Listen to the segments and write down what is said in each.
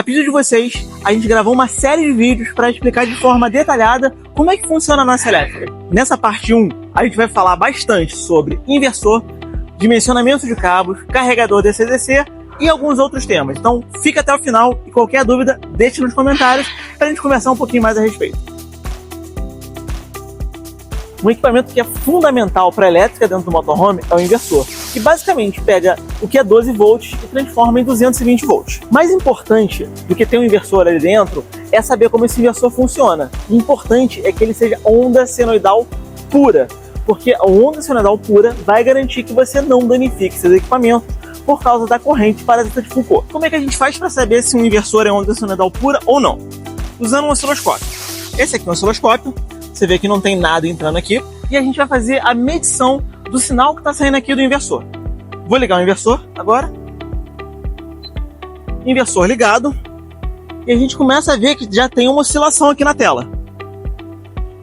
A pedido de vocês, a gente gravou uma série de vídeos para explicar de forma detalhada como é que funciona a nossa elétrica. Nessa parte 1, a gente vai falar bastante sobre inversor, dimensionamento de cabos, carregador DC-DC e alguns outros temas. Então fica até o final e qualquer dúvida deixe nos comentários para a gente conversar um pouquinho mais a respeito. Um equipamento que é fundamental para a elétrica dentro do motorhome é o inversor, que basicamente pega o que é 12 volts e transforma em 220 volts. Mais importante do que ter um inversor ali dentro é saber como esse inversor funciona. O importante é que ele seja onda senoidal pura, porque a onda senoidal pura vai garantir que você não danifique seu equipamento por causa da corrente parasita de Foucault. Como é que a gente faz para saber se um inversor é onda senoidal pura ou não? Usando um osciloscópio. Esse aqui é um osciloscópio. Você vê que não tem nada entrando aqui. E a gente vai fazer a medição do sinal que está saindo aqui do inversor. Vou ligar o inversor agora. Inversor ligado. E a gente começa a ver que já tem uma oscilação aqui na tela.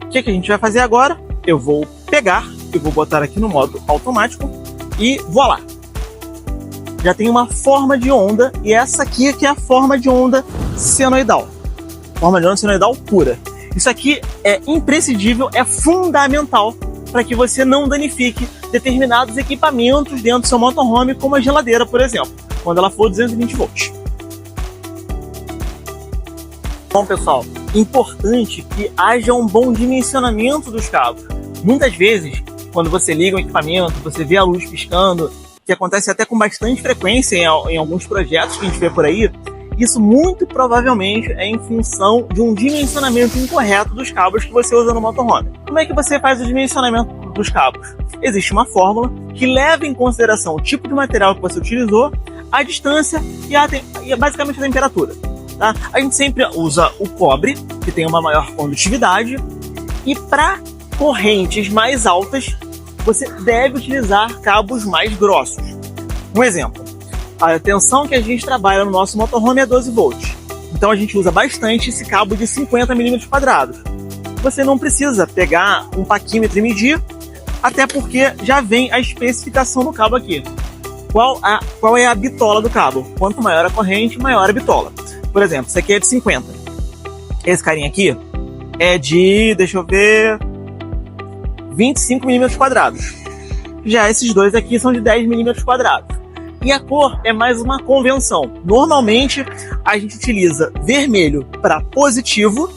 O que a gente vai fazer agora? Eu vou pegar e vou botar aqui no modo automático. E voilá! Já tem uma forma de onda. E essa aqui que é a forma de onda senoidal. Forma de onda senoidal pura. Isso aqui é imprescindível, é fundamental para que você não danifique determinados equipamentos dentro do seu motorhome, como a geladeira, por exemplo, quando ela for 220 volts. Bom, pessoal, importante que haja um bom dimensionamento dos cabos. Muitas vezes, quando você liga um equipamento, você vê a luz piscando, que acontece até com bastante frequência em alguns projetos que a gente vê por aí. Isso muito provavelmente é em função de um dimensionamento incorreto dos cabos que você usa no motorhome. Como é que você faz o dimensionamento dos cabos? Existe uma fórmula que leva em consideração o tipo de material que você utilizou, a distância e basicamente a temperatura. Tá? A gente sempre usa o cobre, que tem uma maior condutividade, e para correntes mais altas, você deve utilizar cabos mais grossos. Um exemplo. A tensão que a gente trabalha no nosso motorhome é 12 volts. Então a gente usa bastante esse cabo de 50 mm². Você não precisa pegar um paquímetro e medir, até porque já vem a especificação do cabo aqui. Qual é a bitola do cabo? Quanto maior a corrente, maior a bitola. Por exemplo, esse aqui é de 50. Esse carinha aqui é de, 25 mm². Já esses dois aqui são de 10 mm². E a cor é mais uma convenção. Normalmente, a gente utiliza vermelho para positivo,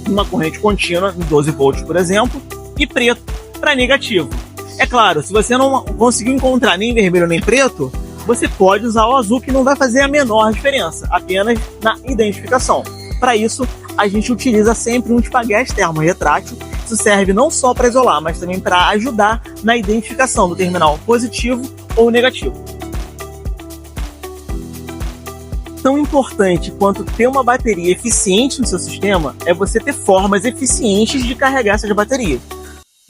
numa corrente contínua, em 12 volts, por exemplo, e preto para negativo. É claro, se você não conseguiu encontrar nem vermelho nem preto, você pode usar o azul, que não vai fazer a menor diferença, apenas na identificação. Para isso, a gente utiliza sempre um espaguete termorretrátil. Isso serve não só para isolar, mas também para ajudar na identificação do terminal positivo ou negativo. Tão importante quanto ter uma bateria eficiente no seu sistema é você ter formas eficientes de carregar essas baterias.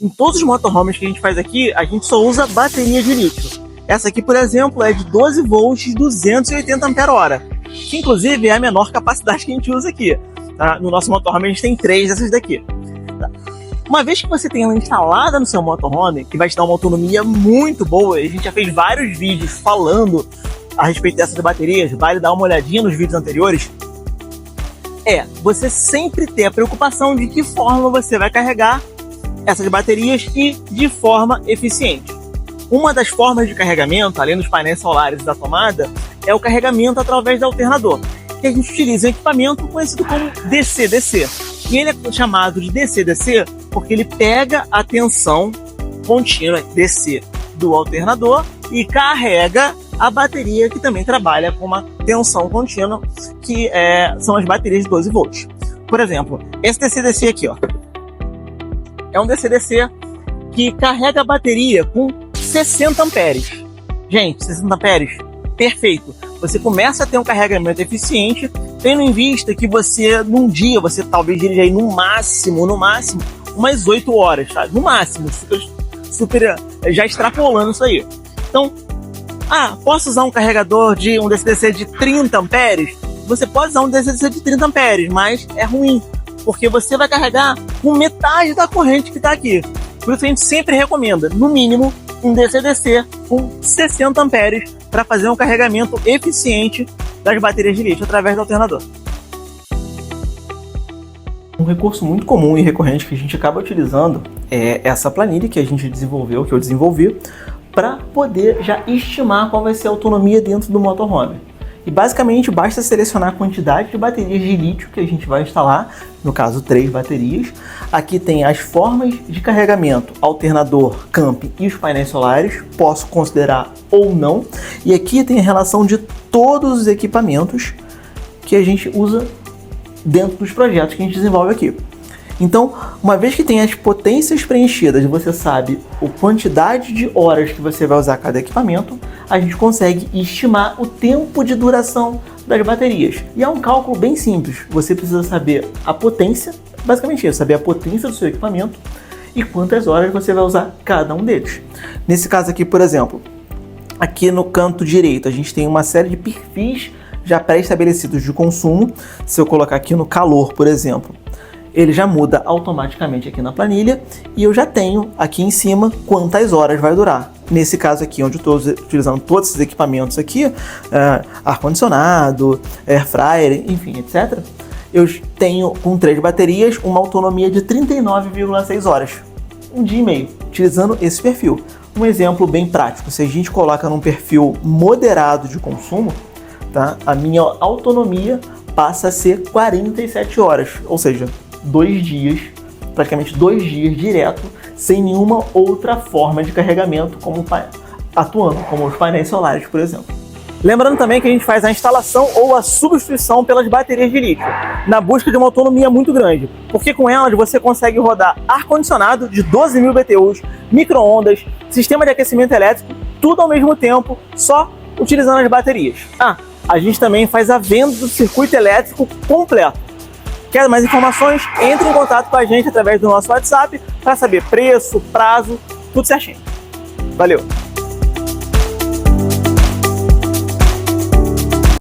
Em todos os motorhomes que a gente faz aqui, a gente só usa bateria de lítio. Essa aqui, por exemplo, é de 12 volts, 280 Ah, que inclusive é a menor capacidade que a gente usa aqui. Tá? No nosso motorhome a gente tem 3 dessas daqui. Tá? Uma vez que você tem ela instalada no seu motorhome, que vai te dar uma autonomia muito boa, e a gente já fez vários vídeos falando a respeito dessas baterias, vale dar uma olhadinha nos vídeos anteriores, você sempre ter a preocupação de que forma você vai carregar essas baterias e de forma eficiente. Uma das formas de carregamento, além dos painéis solares e da tomada, é o carregamento através do alternador, que a gente utiliza um equipamento conhecido como DC-DC. E ele é chamado de DC-DC porque ele pega a tensão contínua DC do alternador e carrega a bateria, que também trabalha com uma tensão contínua, que são as baterias de 12 volts. Por exemplo, esse DC-DC aqui, ó, é um DC-DC que carrega a bateria com 60 amperes. Gente, 60 amperes, perfeito. Você começa a ter um carregamento eficiente, tendo em vista que você, num dia, você talvez dirija aí no máximo, umas 8 horas, tá? No máximo, super já extrapolando isso aí. Então, posso usar um carregador de um DC-DC de 30 amperes? Você pode usar um DC-DC de 30 amperes, mas é ruim, porque você vai carregar com metade da corrente que está aqui. Por isso a gente sempre recomenda, no mínimo, um DC-DC com 60 amperes para fazer um carregamento eficiente das baterias de lítio através do alternador. Um recurso muito comum e recorrente que a gente acaba utilizando é essa planilha que a gente desenvolveu, que eu desenvolvi, para poder já estimar qual vai ser a autonomia dentro do motorhome. E basicamente basta selecionar a quantidade de baterias de lítio que a gente vai instalar, no caso 3 baterias. Aqui tem as formas de carregamento, alternador, camping e os painéis solares, posso considerar ou não. E aqui tem a relação de todos os equipamentos que a gente usa dentro dos projetos que a gente desenvolve aqui. Então, uma vez que tem as potências preenchidas, você sabe a quantidade de horas que você vai usar cada equipamento, a gente consegue estimar o tempo de duração das baterias. E é um cálculo bem simples. Você precisa saber a potência, basicamente isso, saber a potência do seu equipamento e quantas horas você vai usar cada um deles. Nesse caso aqui, por exemplo, aqui no canto direito, a gente tem uma série de perfis já pré-estabelecidos de consumo. Se eu colocar aqui no calor, por exemplo, ele já muda automaticamente aqui na planilha e eu já tenho aqui em cima quantas horas vai durar. Nesse caso aqui, onde eu estou utilizando todos esses equipamentos aqui, ar-condicionado, air fryer, enfim, etc., eu tenho com 3 baterias uma autonomia de 39,6 horas, um dia e meio, utilizando esse perfil. Um exemplo bem prático, se a gente coloca num perfil moderado de consumo, tá, a minha autonomia passa a ser 47 horas, ou seja, 2 dias, praticamente 2 dias direto, sem nenhuma outra forma de carregamento atuando, como os painéis solares, por exemplo. Lembrando também que a gente faz a instalação ou a substituição pelas baterias de lítio, na busca de uma autonomia muito grande, porque com elas você consegue rodar ar-condicionado de 12.000 BTUs, micro-ondas, sistema de aquecimento elétrico, tudo ao mesmo tempo, só utilizando as baterias. A gente também faz a venda do circuito elétrico completo. Quer mais informações? Entre em contato com a gente através do nosso WhatsApp para saber preço, prazo, tudo certinho. Valeu!